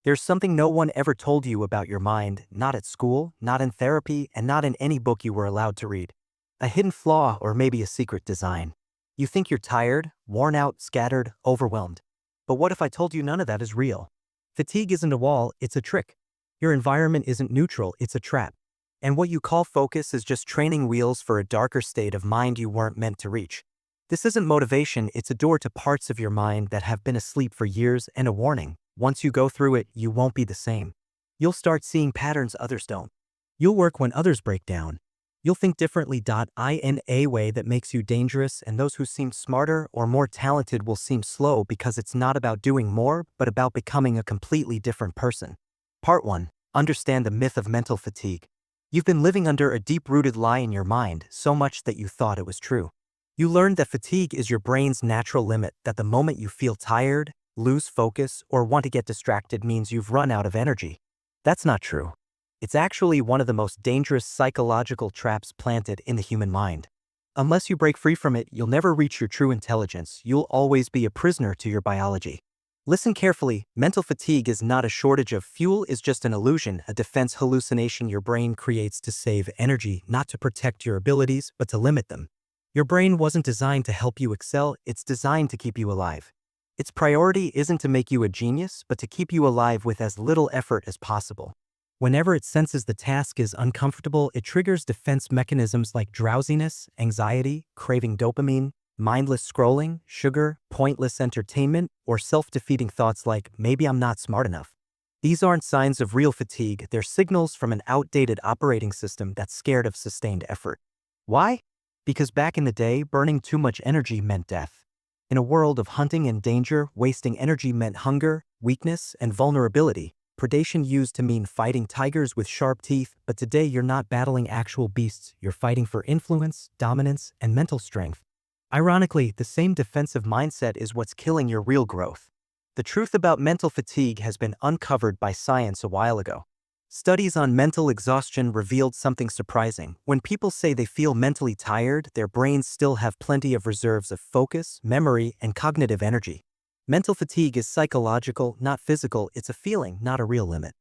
There's something no one ever told you about your mind, not at school, not in therapy, and not in any book you were allowed to read. A hidden flaw or maybe a secret design. You think you're tired, worn out, scattered, overwhelmed. But what if I told you none of that is real? Fatigue isn't a wall, it's a trick. Your environment isn't neutral, it's a trap. And what you call focus is just training wheels for a darker state of mind you weren't meant to reach. This isn't motivation, it's a door to parts of your mind that have been asleep for years and a warning. Once you go through it, you won't be the same. You'll start seeing patterns others don't. You'll work when others break down. You'll think differently. In a way that makes you dangerous, and those who seem smarter or more talented will seem slow because it's not about doing more, but about becoming a completely different person. Part 1. Understand the myth of mental fatigue. You've been living under a deep-rooted lie in your mind, so much that you thought it was true. You learned that fatigue is your brain's natural limit, that the moment you feel tired, lose focus, or want to get distracted means you've run out of energy. That's not true. It's actually one of the most dangerous psychological traps planted in the human mind. Unless you break free from it, you'll never reach your true intelligence. You'll always be a prisoner to your biology. Listen carefully. Mental fatigue is not a shortage of fuel, it's just an illusion, a defense hallucination your brain creates to save energy, not to protect your abilities, but to limit them. Your brain wasn't designed to help you excel, it's designed to keep you alive. Its priority isn't to make you a genius, but to keep you alive with as little effort as possible. Whenever it senses the task is uncomfortable, it triggers defense mechanisms like drowsiness, anxiety, craving dopamine, mindless scrolling, sugar, pointless entertainment, or self-defeating thoughts like, maybe I'm not smart enough. These aren't signs of real fatigue, they're signals from an outdated operating system that's scared of sustained effort. Why? Because back in the day, burning too much energy meant death. In a world of hunting and danger, wasting energy meant hunger, weakness, and vulnerability. Predation used to mean fighting tigers with sharp teeth, but today you're not battling actual beasts, you're fighting for influence, dominance, and mental strength. Ironically, the same defensive mindset is what's killing your real growth. The truth about mental fatigue has been uncovered by science a while ago. Studies on mental exhaustion revealed something surprising. When people say they feel mentally tired, their brains still have plenty of reserves of focus, memory, and cognitive energy. Mental fatigue is psychological, not physical. It's a feeling, not a real limit.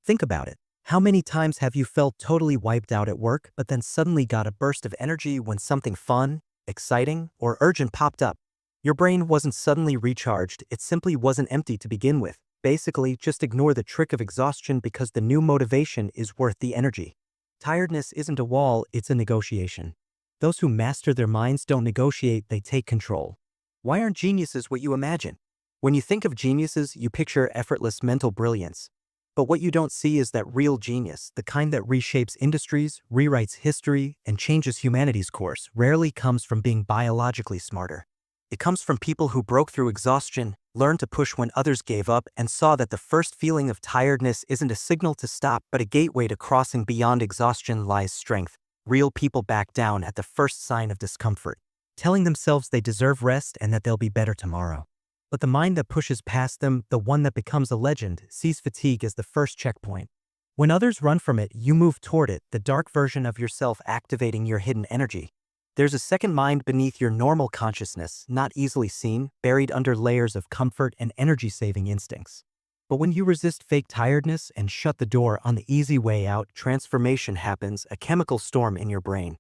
Think about it. How many times have you felt totally wiped out at work, but then suddenly got a burst of energy when something fun, exciting, or urgent popped up? Your brain wasn't suddenly recharged, it simply wasn't empty to begin with. Basically, just ignore the trick of exhaustion because the new motivation is worth the energy. Tiredness isn't a wall, it's a negotiation. Those who master their minds don't negotiate, they take control. Why aren't geniuses what you imagine? When you think of geniuses, you picture effortless mental brilliance. But what you don't see is that real genius, the kind that reshapes industries, rewrites history, and changes humanity's course, rarely comes from being biologically smarter. It comes from people who broke through exhaustion, learned to push when others gave up, and saw that the first feeling of tiredness isn't a signal to stop, but a gateway to crossing beyond exhaustion lies strength. Real people back down at the first sign of discomfort, telling themselves they deserve rest and that they'll be better tomorrow. But the mind that pushes past them, the one that becomes a legend, sees fatigue as the first checkpoint. When others run from it, you move toward it, the dark version of yourself activating your hidden energy. There's a second mind beneath your normal consciousness, not easily seen, buried under layers of comfort and energy-saving instincts. But when you resist fake tiredness and shut the door on the easy way out, transformation happens, a chemical storm in your brain.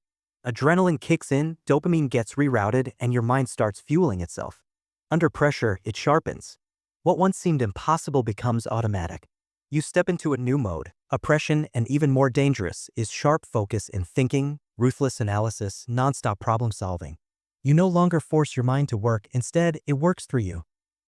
Adrenaline kicks in, dopamine gets rerouted, and your mind starts fueling itself. Under pressure, it sharpens. What once seemed impossible becomes automatic. You step into a new mode. Oppression, and even more dangerous, is sharp focus in thinking, ruthless analysis, nonstop problem solving. You no longer force your mind to work, instead, it works through you.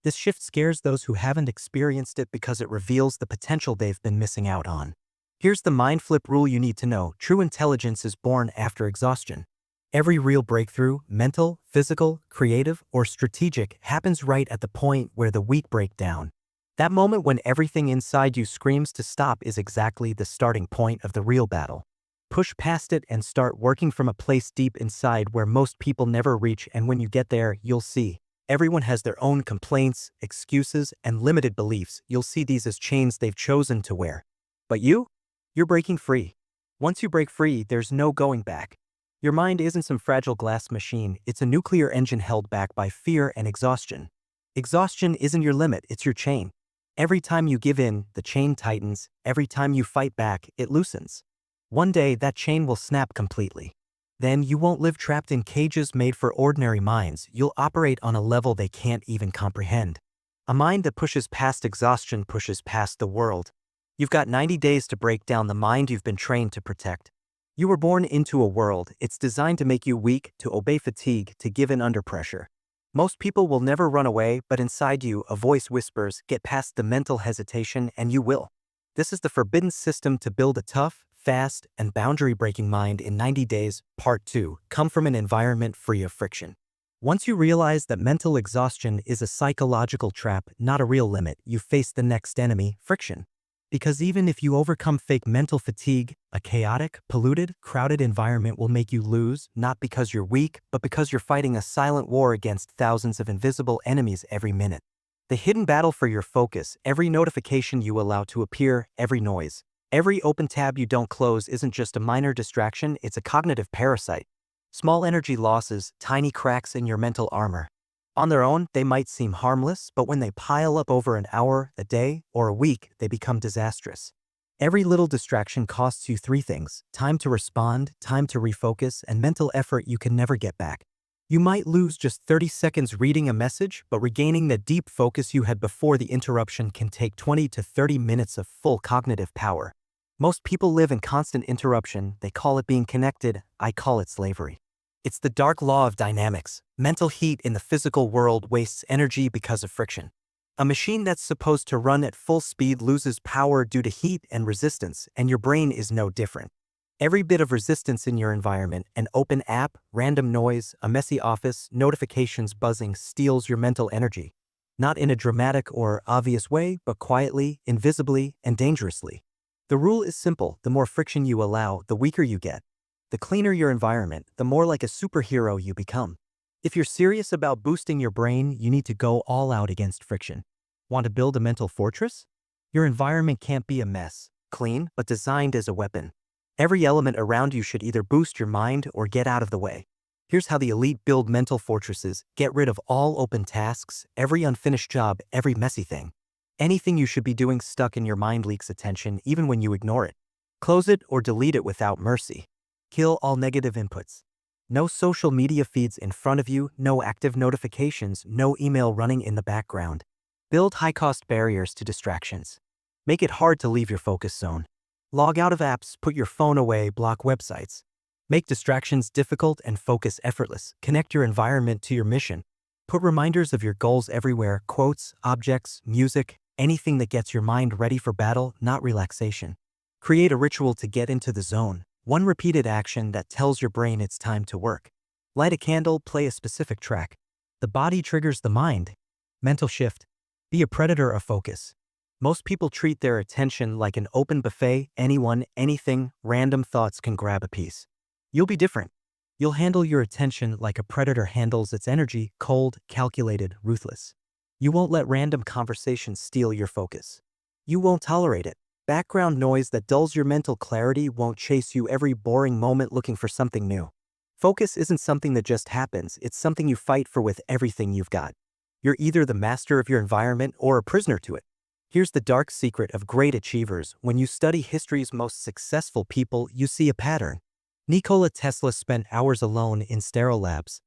This shift scares those who haven't experienced it because it reveals the potential they've been missing out on. Here's the mind flip rule you need to know. True intelligence is born after exhaustion. Every real breakthrough, mental, physical, creative, or strategic, happens right at the point where the weak break down. That moment when everything inside you screams to stop is exactly the starting point of the real battle. Push past it and start working from a place deep inside where most people never reach, and when you get there, you'll see. Everyone has their own complaints, excuses, and limited beliefs. You'll see these as chains they've chosen to wear. But you're breaking free. Once you break free, there's no going back. Your mind isn't some fragile glass machine, it's a nuclear engine held back by fear and exhaustion. Exhaustion isn't your limit, it's your chain. Every time you give in, the chain tightens. Every time you fight back, it loosens. One day, that chain will snap completely. Then you won't live trapped in cages made for ordinary minds. You'll operate on a level they can't even comprehend. A mind that pushes past exhaustion pushes past the world. You've got 90 days to break down the mind you've been trained to protect. You were born into a world. It's designed to make you weak, to obey fatigue, to give in under pressure. Most people will never run away, but inside you, a voice whispers, get past the mental hesitation, and you will. This is the forbidden system to build a tough, fast, and boundary-breaking mind in 90 days. Part 2. Come from an environment free of friction. Once you realize that mental exhaustion is a psychological trap, not a real limit, you face the next enemy, friction. Because even if you overcome fake mental fatigue, a chaotic, polluted, crowded environment will make you lose, not because you're weak, but because you're fighting a silent war against thousands of invisible enemies every minute. The hidden battle for your focus, every notification you allow to appear, every noise, every open tab you don't close isn't just a minor distraction, it's a cognitive parasite. Small energy losses, tiny cracks in your mental armor. On their own, they might seem harmless, but when they pile up over an hour, a day, or a week, they become disastrous. Every little distraction costs you three things: time to respond, time to refocus, and mental effort you can never get back. You might lose just 30 seconds reading a message, but regaining the deep focus you had before the interruption can take 20 to 30 minutes of full cognitive power. Most people live in constant interruption. They call it being connected. I call it slavery. It's the dark law of dynamics. Mental heat in the physical world wastes energy because of friction. A machine that's supposed to run at full speed loses power due to heat and resistance, and your brain is no different. Every bit of resistance in your environment, an open app, random noise, a messy office, notifications buzzing, steals your mental energy. Not in a dramatic or obvious way, but quietly, invisibly, and dangerously. The rule is simple: the more friction you allow, the weaker you get. The cleaner your environment, the more like a superhero you become. If you're serious about boosting your brain, you need to go all out against friction. Want to build a mental fortress? Your environment can't be a mess, clean, but designed as a weapon. Every element around you should either boost your mind or get out of the way. Here's how the elite build mental fortresses: get rid of all open tasks, every unfinished job, every messy thing. Anything you should be doing stuck in your mind leaks attention even when you ignore it. Close it or delete it without mercy. Kill all negative inputs. No social media feeds in front of you, no active notifications, no email running in the background. Build high-cost barriers to distractions. Make it hard to leave your focus zone. Log out of apps, put your phone away, block websites. Make distractions difficult and focus effortless. Connect your environment to your mission. Put reminders of your goals everywhere: quotes, objects, music, anything that gets your mind ready for battle, not relaxation. Create a ritual to get into the zone. One repeated action that tells your brain it's time to work. Light a candle, play a specific track. The body triggers the mind. Mental shift. Be a predator of focus. Most people treat their attention like an open buffet. Anyone, anything, random thoughts can grab a piece. You'll be different. You'll handle your attention like a predator handles its energy: cold, calculated, ruthless. You won't let random conversations steal your focus. You won't tolerate it. Background noise that dulls your mental clarity won't chase you every boring moment looking for something new. Focus isn't something that just happens, it's something you fight for with everything you've got. You're either the master of your environment or a prisoner to it. Here's the dark secret of great achievers: when you study history's most successful people, you see a pattern. Nikola Tesla spent hours alone in sterile labs.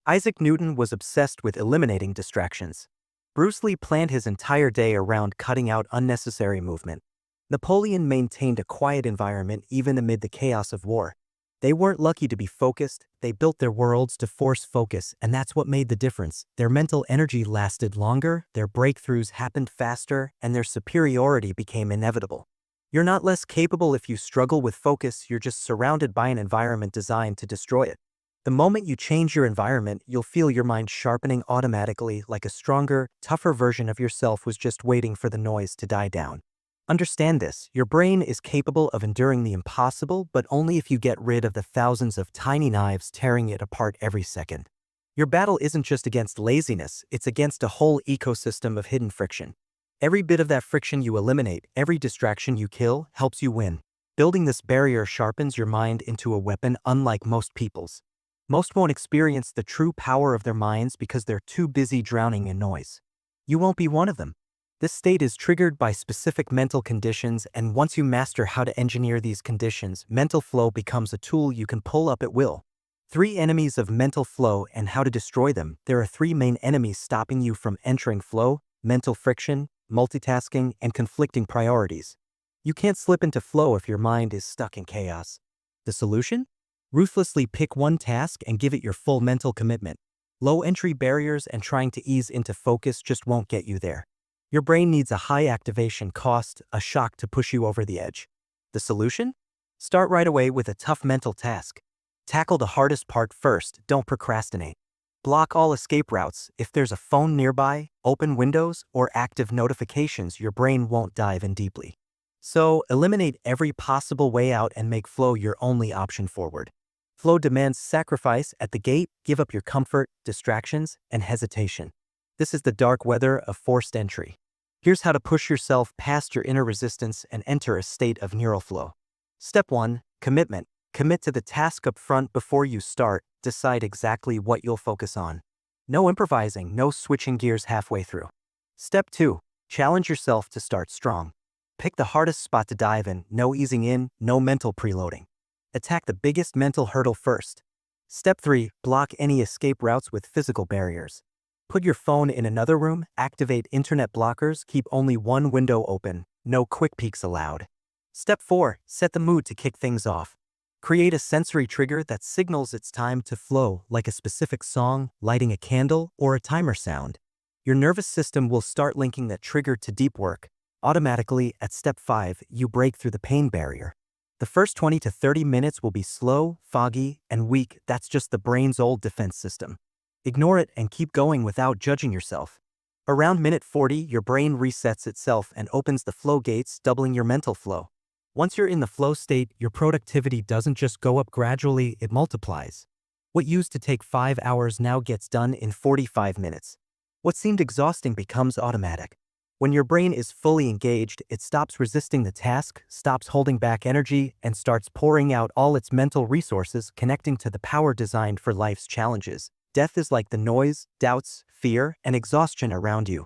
Isaac Newton was obsessed with eliminating distractions. Bruce Lee planned his entire day around cutting out unnecessary movement. Napoleon maintained a quiet environment even amid the chaos of war. They weren't lucky to be focused, they built their worlds to force focus, and that's what made the difference. Their mental energy lasted longer, their breakthroughs happened faster, and their superiority became inevitable. You're not less capable if you struggle with focus, you're just surrounded by an environment designed to destroy it. The moment you change your environment, you'll feel your mind sharpening automatically, like a stronger, tougher version of yourself was just waiting for the noise to die down. Understand this: your brain is capable of enduring the impossible, but only if you get rid of the thousands of tiny knives tearing it apart every second. Your battle isn't just against laziness, it's against a whole ecosystem of hidden friction. Every bit of that friction you eliminate, every distraction you kill, helps you win. Building this barrier sharpens your mind into a weapon unlike most people's. Most won't experience the true power of their minds because they're too busy drowning in noise. You won't be one of them. This state is triggered by specific mental conditions, and once you master how to engineer these conditions, mental flow becomes a tool you can pull up at will. 3 enemies of mental flow and how to destroy them. There are 3 main enemies stopping you from entering flow: mental friction, multitasking, and conflicting priorities. You can't slip into flow if your mind is stuck in chaos. The solution? Ruthlessly pick one task and give it your full mental commitment. Low entry barriers and trying to ease into focus just won't get you there. Your brain needs a high activation cost, a shock to push you over the edge. The solution? Start right away with a tough mental task. Tackle the hardest part first, don't procrastinate. Block all escape routes. If there's a phone nearby, open windows, or active notifications, your brain won't dive in deeply. So, eliminate every possible way out and make flow your only option forward. Flow demands sacrifice at the gate. Give up your comfort, distractions, and hesitation. This is the dark weather of forced entry. Here's how to push yourself past your inner resistance and enter a state of neural flow. Step 1. Commitment. Commit to the task up front before you start. Decide exactly what you'll focus on. No improvising, no switching gears halfway through. Step 2. Challenge yourself to start strong. Pick the hardest spot to dive in, no easing in, no mental preloading. Attack the biggest mental hurdle first. Step 3. Block any escape routes with physical barriers. Put your phone in another room, activate internet blockers, keep only one window open, no quick peeks allowed. Step 4. Set the mood to kick things off. Create a sensory trigger that signals it's time to flow, like a specific song, lighting a candle, or a timer sound. Your nervous system will start linking that trigger to deep work. Automatically, at step 5, you break through the pain barrier. The first 20 to 30 minutes will be slow, foggy, and weak. That's just the brain's old defense system. Ignore it and keep going without judging yourself. Around minute 40, your brain resets itself and opens the flow gates, doubling your mental flow. Once you're in the flow state, your productivity doesn't just go up gradually, it multiplies. What used to take 5 hours now gets done in 45 minutes. What seemed exhausting becomes automatic. When your brain is fully engaged, it stops resisting the task, stops holding back energy, and starts pouring out all its mental resources, connecting to the power designed for life's challenges. Death is like the noise, doubts, fear, and exhaustion around you.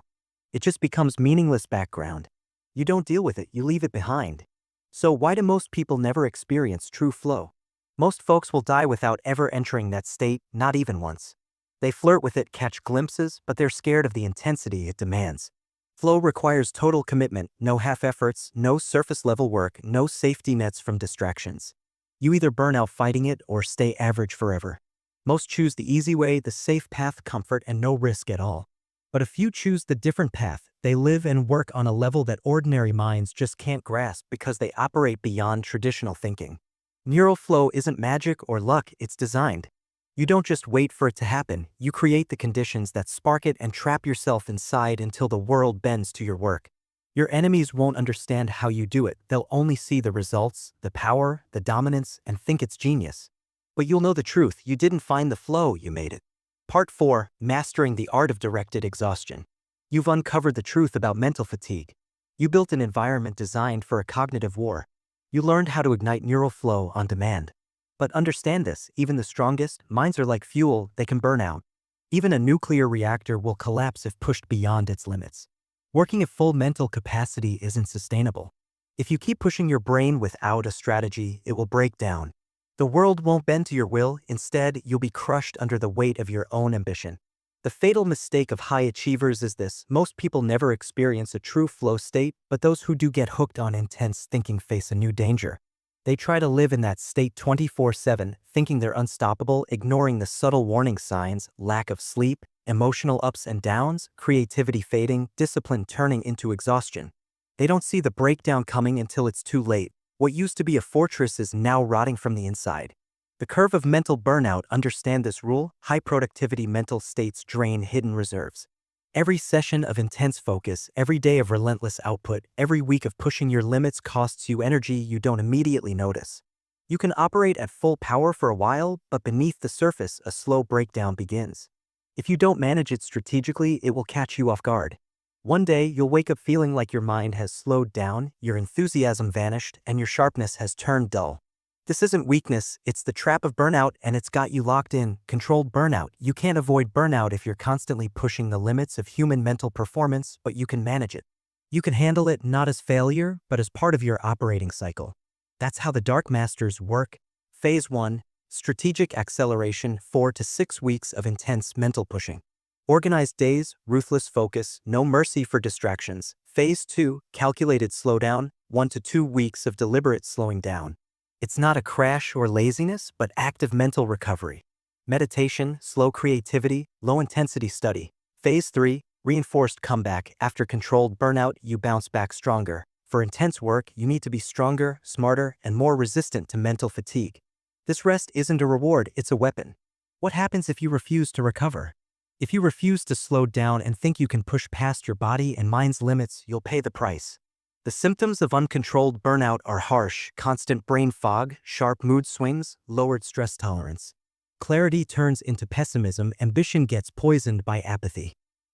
It just becomes meaningless background. You don't deal with it, you leave it behind. So why do most people never experience true flow? Most folks will die without ever entering that state, not even once. They flirt with it, catch glimpses, but they're scared of the intensity it demands. Flow requires total commitment, no half efforts, no surface level work, no safety nets from distractions. You either burn out fighting it or stay average forever. Most choose the easy way, the safe path, comfort, and no risk at all. But a few choose the different path. They live and work on a level that ordinary minds just can't grasp because they operate beyond traditional thinking. Neural flow isn't magic or luck, it's designed. You don't just wait for it to happen, you create the conditions that spark it and trap yourself inside until the world bends to your work. Your enemies won't understand how you do it, they'll only see the results, the power, the dominance, and think it's genius. But you'll know the truth, you didn't find the flow, you made it. Part 4. Mastering the art of directed exhaustion. You've uncovered the truth about mental fatigue. You built an environment designed for a cognitive war. You learned how to ignite neural flow on demand. But understand this, even the strongest minds are like fuel, they can burn out. Even a nuclear reactor will collapse if pushed beyond its limits. Working at full mental capacity isn't sustainable. If you keep pushing your brain without a strategy, it will break down. The world won't bend to your will, instead, you'll be crushed under the weight of your own ambition. The fatal mistake of high achievers is this: most people never experience a true flow state, but those who do get hooked on intense thinking face a new danger. They try to live in that state 24/7, thinking they're unstoppable, ignoring the subtle warning signs: lack of sleep, emotional ups and downs, creativity fading, discipline turning into exhaustion. They don't see the breakdown coming until it's too late. What used to be a fortress is now rotting from the inside. The curve of mental burnout, understand this rule: high productivity mental states drain hidden reserves. Every session of intense focus, every day of relentless output, every week of pushing your limits costs you energy you don't immediately notice. You can operate at full power for a while, but beneath the surface, a slow breakdown begins. If you don't manage it strategically, it will catch you off guard. One day, you'll wake up feeling like your mind has slowed down, your enthusiasm vanished, and your sharpness has turned dull. This isn't weakness, it's the trap of burnout, and it's got you locked in. Controlled burnout. You can't avoid burnout if you're constantly pushing the limits of human mental performance, but you can manage it. You can handle it not as failure, but as part of your operating cycle. That's how the Dark Masters work. Phase 1, Strategic Acceleration, 4 to 6 weeks of intense mental pushing. Organized days, ruthless focus, no mercy for distractions. Phase 2, Calculated Slowdown, 1 to 2 weeks of deliberate slowing down. It's not a crash or laziness, but active mental recovery. Meditation, slow creativity, low-intensity study. Phase 3, Reinforced comeback. After controlled burnout, you bounce back stronger. For intense work, you need to be stronger, smarter, and more resistant to mental fatigue. This rest isn't a reward, it's a weapon. What happens if you refuse to recover? If you refuse to slow down and think you can push past your body and mind's limits, you'll pay the price. The symptoms of uncontrolled burnout are harsh: constant brain fog, sharp mood swings, lowered stress tolerance. Clarity turns into pessimism, ambition gets poisoned by apathy.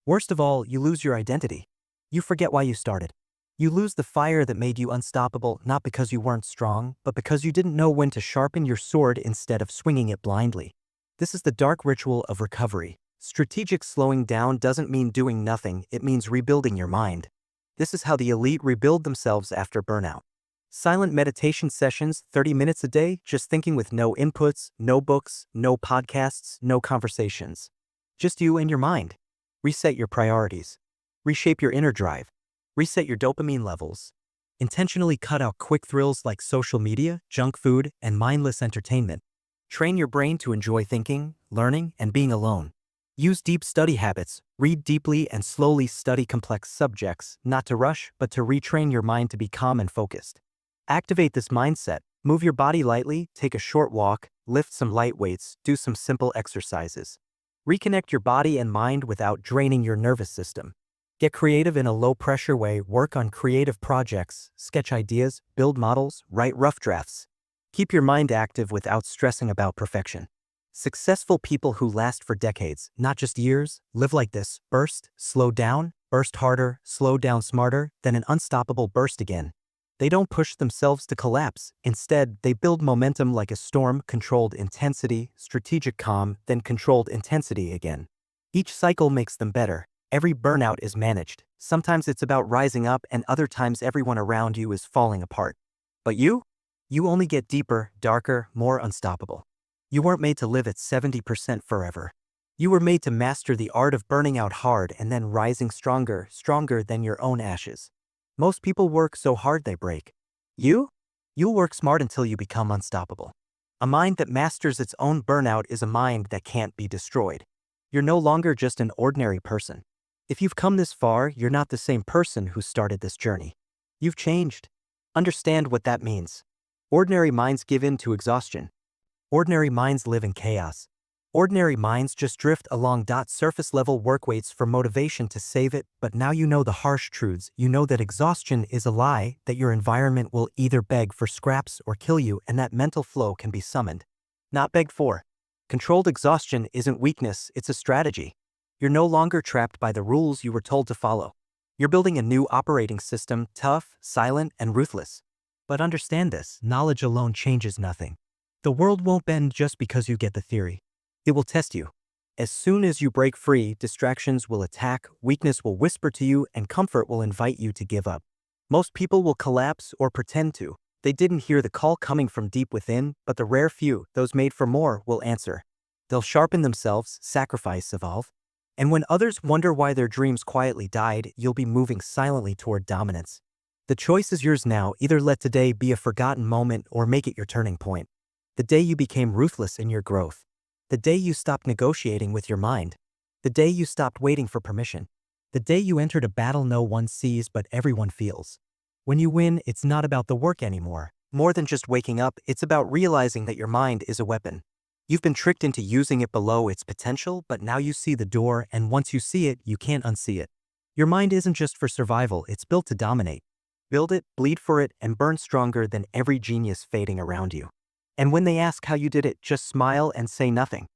Worst of all, you lose your identity. You forget why you started. You lose the fire that made you unstoppable, not because you weren't strong, but because you didn't know when to sharpen your sword instead of swinging it blindly. This is the dark ritual of recovery. Strategic slowing down doesn't mean doing nothing, it means rebuilding your mind. This is how the elite rebuild themselves after burnout. Silent meditation sessions, 30 minutes a day, just thinking with no inputs, no books, no podcasts, no conversations. Just you and your mind. Reset your priorities. Reshape your inner drive. Reset your dopamine levels. Intentionally cut out quick thrills like social media, junk food, and mindless entertainment. Train your brain to enjoy thinking, learning, and being alone. Use deep study habits. Read deeply and slowly study complex subjects, not to rush, but to retrain your mind to be calm and focused. Activate this mindset. Move your body lightly, take a short walk, lift some light weights, do some simple exercises. Reconnect your body and mind without draining your nervous system. Get creative in a low-pressure way. Work on creative projects, sketch ideas, build models, write rough drafts. Keep your mind active without stressing about perfection. Successful people who last for decades, not just years, live like this: burst, slow down, burst harder, slow down smarter, then an unstoppable burst again. They don't push themselves to collapse. Instead, they build momentum like a storm: controlled intensity, strategic calm, then controlled intensity again. Each cycle makes them better. Every burnout is managed. Sometimes it's about rising up, and other times everyone around you is falling apart. But you? You only get deeper, darker, more unstoppable. You weren't made to live at 70% forever. You were made to master the art of burning out hard and then rising stronger, stronger than your own ashes. Most people work so hard they break. You'll work smart until you become unstoppable. A mind that masters its own burnout is a mind that can't be destroyed. You're no longer just an ordinary person. If you've come this far, you're not the same person who started this journey. You've changed. Understand what that means. Ordinary minds give in to exhaustion. Ordinary minds live in chaos. Ordinary minds just drift along. Surface level work waits for motivation to save it, but now you know the harsh truths. You know that exhaustion is a lie, that your environment will either beg for scraps or kill you, and that mental flow can be summoned, not begged for. Controlled exhaustion isn't weakness, it's a strategy. You're no longer trapped by the rules you were told to follow. You're building a new operating system, tough, silent, and ruthless. But understand this: knowledge alone changes nothing. The world won't bend just because you get the theory. It will test you. As soon as you break free, distractions will attack, weakness will whisper to you, and comfort will invite you to give up. Most people will collapse or pretend to. They didn't hear the call coming from deep within, but the rare few, those made for more, will answer. They'll sharpen themselves, sacrifice, evolve. And when others wonder why their dreams quietly died, you'll be moving silently toward dominance. The choice is yours now. Either let today be a forgotten moment or make it your turning point. The day you became ruthless in your growth. The day you stopped negotiating with your mind. The day you stopped waiting for permission. The day you entered a battle no one sees but everyone feels. When you win, it's not about the work anymore. More than just waking up, it's about realizing that your mind is a weapon. You've been tricked into using it below its potential, but now you see the door, and once you see it, you can't unsee it. Your mind isn't just for survival, it's built to dominate. Build it, bleed for it, and burn stronger than every genius fading around you. And when they ask how you did it, just smile and say nothing.